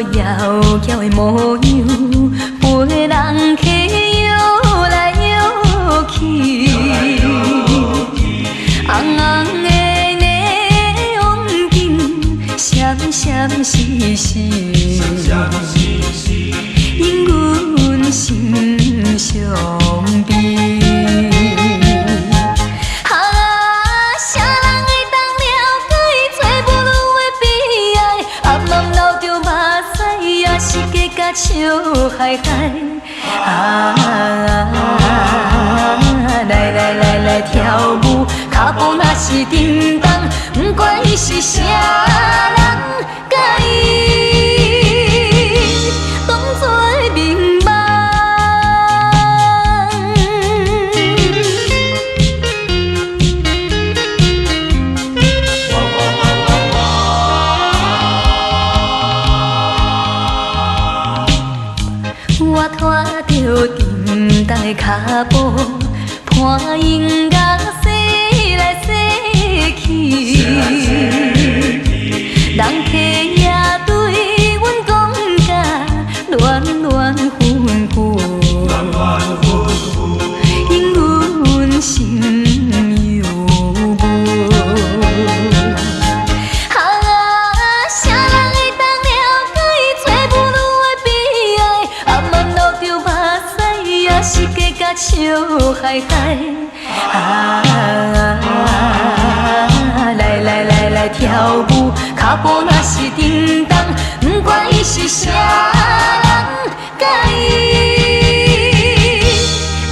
窈窕的模样，陪人客摇来摇去，红红的霓虹灯，闪闪烁烁，引阮心伤悲。笑嗨嗨来跳舞，脚步若是叮当，不管伊是啥人，甲伊当作明梦。我拖着沉重的脚步，伴音乐驶来驶去，人客也对阮讲甲恋恋分句，引阮心犹豫。是假甲笑嗨嗨来跳舞，脚步若是叮当，不管伊是啥人，甲伊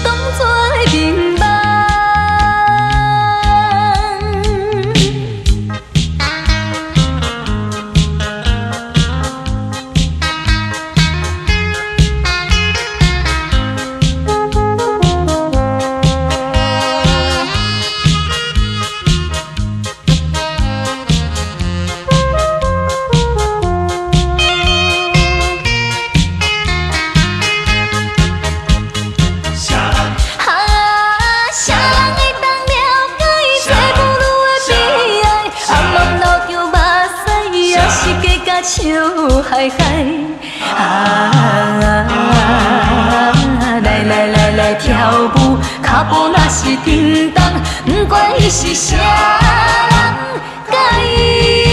当作明梦。笑嗨嗨来跳舞，脚步若是叮当，不管伊是啥人，甲伊。